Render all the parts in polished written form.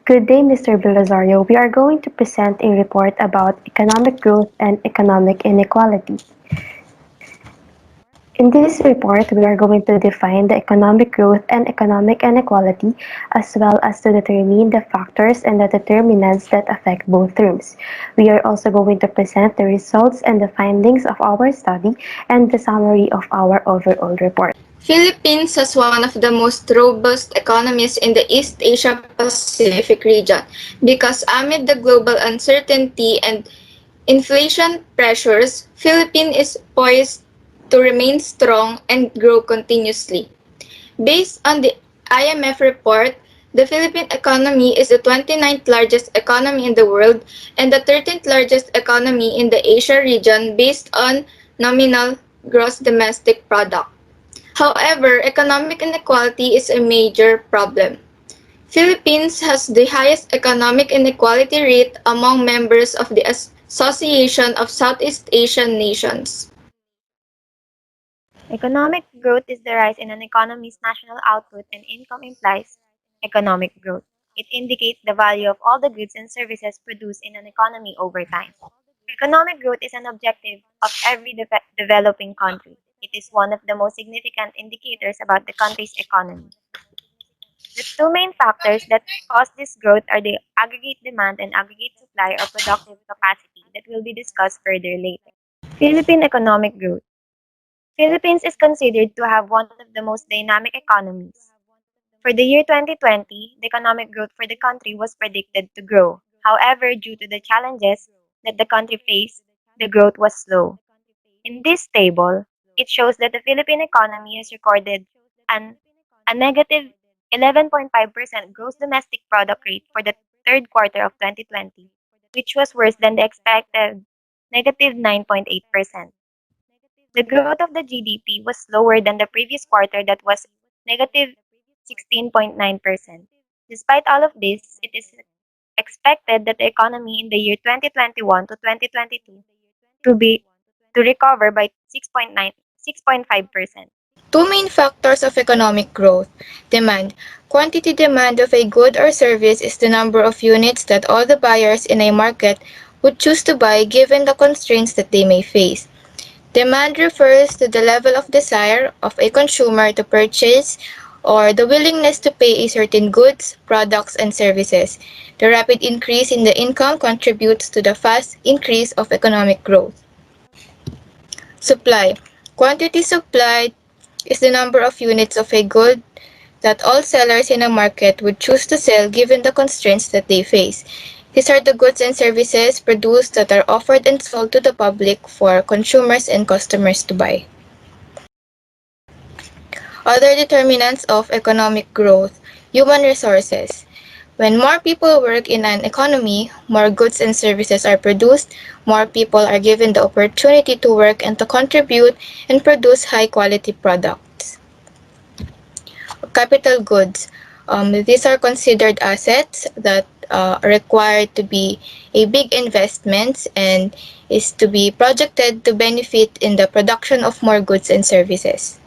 Good day, Mr. Belisario. We are going to present a report about economic growth and economic inequality. In this report, we are going to define the economic growth and economic inequality, as well as to determine the factors and the determinants that affect both terms. We are also going to present the results and the findings of our study and the summary of our overall report. Philippines has one of the most robust economies in the East Asia Pacific region because amid the global uncertainty and inflation pressures, Philippines is poised to remain strong and grow continuously. Based on the IMF report, the Philippine economy is the 29th largest economy in the world and the 13th largest economy in the Asia region based on nominal gross domestic product. However, economic inequality is a major problem. Philippines has the highest economic inequality rate among members of the Association of Southeast Asian Nations. Economic growth is the rise in an economy's national output and income implies economic growth. It indicates the value of all the goods and services produced in an economy over time. Economic growth is an objective of every developing country. It is one of the most significant indicators about the country's economy. The two main factors that cause this growth are the aggregate demand and aggregate supply or productive capacity that will be discussed further later. Philippine economic growth. Philippines is considered to have one of the most dynamic economies. For the year 2020, the economic growth for the country was predicted to grow. However, due to the challenges that the country faced, the growth was slow. In this table, it shows that the Philippine economy has recorded an, a negative 11.5% gross domestic product rate for the third quarter of 2020, which was worse than the expected negative 9.8%. The growth of the GDP was slower than the previous quarter that was negative 16.9%. Despite all of this, it is expected that the economy in the year 2021 to 2022 to be to recover by 6.5%. Two main factors of economic growth. Demand. Quantity demand of a good or service is the number of units that all the buyers in a market would choose to buy given the constraints that they may face. Demand refers to the level of desire of a consumer to purchase or the willingness to pay a certain goods, products, and services. The rapid increase in the income contributes to the fast increase of economic growth. Supply. Quantity supplied is the number of units of a good that all sellers in a market would choose to sell given the constraints that they face. These are the goods and services produced that are offered and sold to the public for consumers and customers to buy. Other determinants of economic growth. Human resources. When more people work in an economy, more goods and services are produced, more people are given the opportunity to work and to contribute and produce high-quality products. Capital goods. These are considered assets that are required to be a big investment and is to be projected to benefit in the production of more goods and services.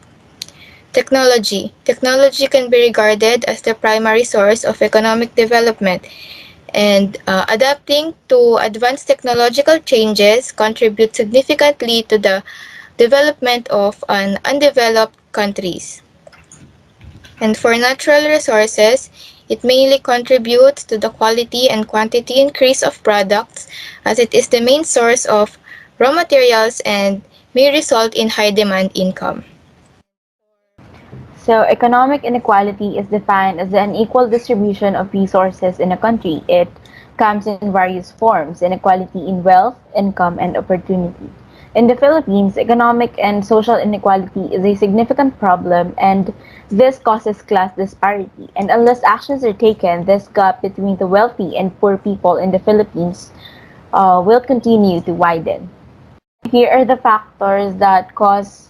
Technology. Technology can be regarded as the primary source of economic development, and adapting to advanced technological changes contributes significantly to the development of an undeveloped countries. And for natural resources, it mainly contributes to the quality and quantity increase of products as it is the main source of raw materials and may result in high demand income. So, economic inequality is defined as the unequal distribution of resources in a country. It comes in various forms: inequality in wealth, income, and opportunity. In the Philippines, economic and social inequality is a significant problem, and this causes class disparity. And unless actions are taken, this gap between the wealthy and poor people in the Philippines will continue to widen. Here are the factors that cause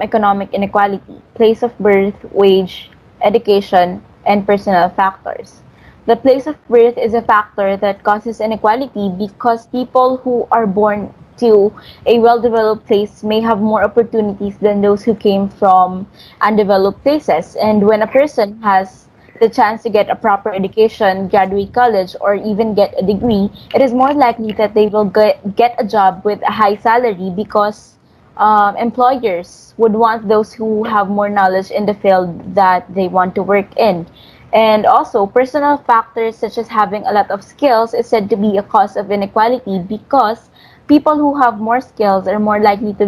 economic inequality: place of birth, wage, education, and personal factors. The place of birth is a factor that causes inequality because people who are born to a well-developed place may have more opportunities than those who came from undeveloped places. And when a person has the chance to get a proper education, graduate college, or even get a degree, it is more likely that they will get a job with a high salary because employers would want those who have more knowledge in the field that they want to work in. And also, personal factors such as having a lot of skills is said to be a cause of inequality because people who have more skills are more likely to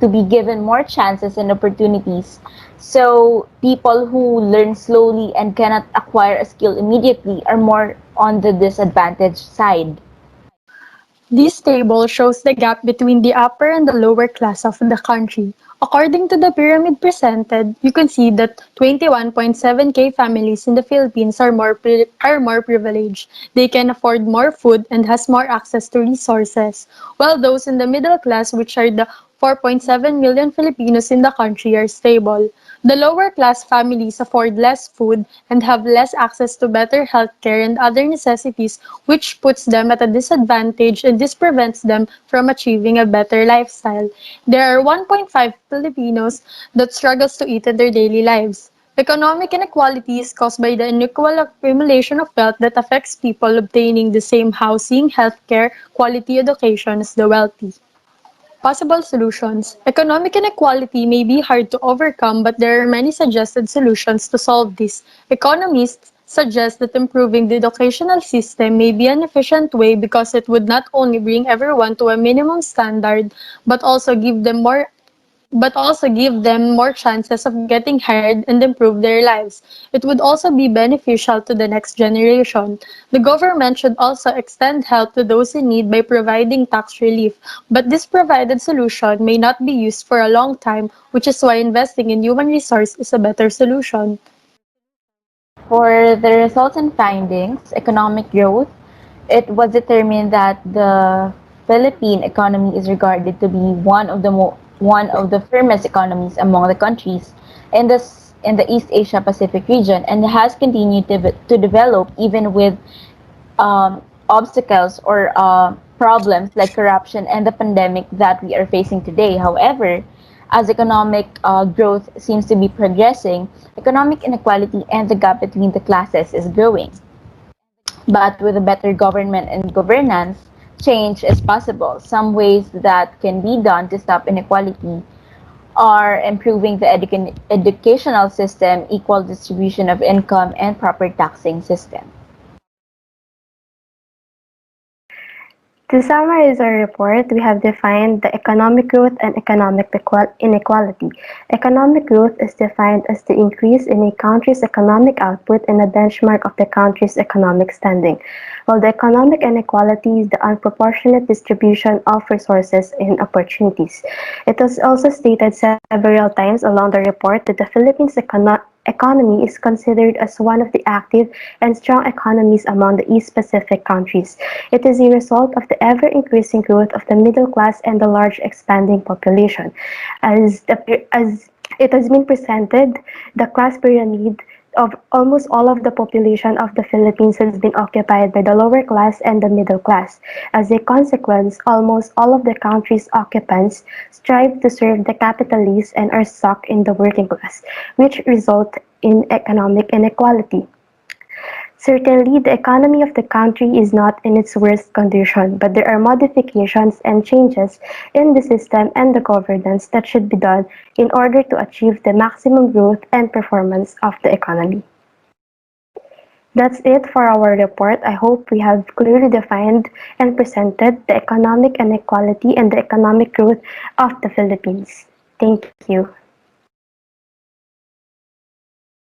be given more chances and opportunities. So people who learn slowly and cannot acquire a skill immediately are more on the disadvantaged side. This table shows the gap between the upper and the lower class of the country. According to the pyramid presented, you can see that 21.7K families in the Philippines are more privileged. They can afford more food and has more access to resources, while those in the middle class, which are the 4.7 million Filipinos in the country, are stable. The lower class families afford less food and have less access to better healthcare and other necessities, which puts them at a disadvantage and this prevents them from achieving a better lifestyle. There are 1.5 Filipinos that struggles to eat in their daily lives. Economic inequality is caused by the unequal accumulation of wealth that affects people obtaining the same housing, healthcare, quality education as the wealthy. Possible solutions. Economic inequality may be hard to overcome, but there are many suggested solutions to solve this. Economists suggest that improving the educational system may be an efficient way because it would not only bring everyone to a minimum standard, but also give them more chances of getting hired and improve their lives. It would also be beneficial to the next generation. The government should also extend help to those in need by providing tax relief, but this provided solution may not be used for a long time, which is why investing in human resource is a better solution. For the results and findings, economic growth, it was determined that the Philippine economy is regarded to be one of the firmest economies among the countries in the East Asia Pacific region and has continued to develop even with obstacles or problems like corruption and the pandemic that we are facing today. However, as economic growth seems to be progressing, economic inequality and the gap between the classes is growing. But with a better government and governance, change is possible. Some ways that can be done to stop inequality are improving the educational system, equal distribution of income, and proper taxing system. To summarize our report, we have defined the economic growth and economic inequality. Economic growth is defined as the increase in a country's economic output and a benchmark of the country's economic standing, while the economic inequality is the unproportionate distribution of resources and opportunities. It was also stated several times along the report that the Philippines economy is considered as one of the active and strong economies among the East Pacific countries. It is a result of the ever-increasing growth of the middle class and the large expanding population. As it has been presented, the class pyramid of almost all of the population of the Philippines has been occupied by the lower class and the middle class. As a consequence, almost all of the country's occupants strive to serve the capitalists and are stuck in the working class, which result in economic inequality. Certainly, the economy of the country is not in its worst condition, but there are modifications and changes in the system and the governance that should be done in order to achieve the maximum growth and performance of the economy. That's it for our report. I hope we have clearly defined and presented the economic inequality and the economic growth of the Philippines. Thank you.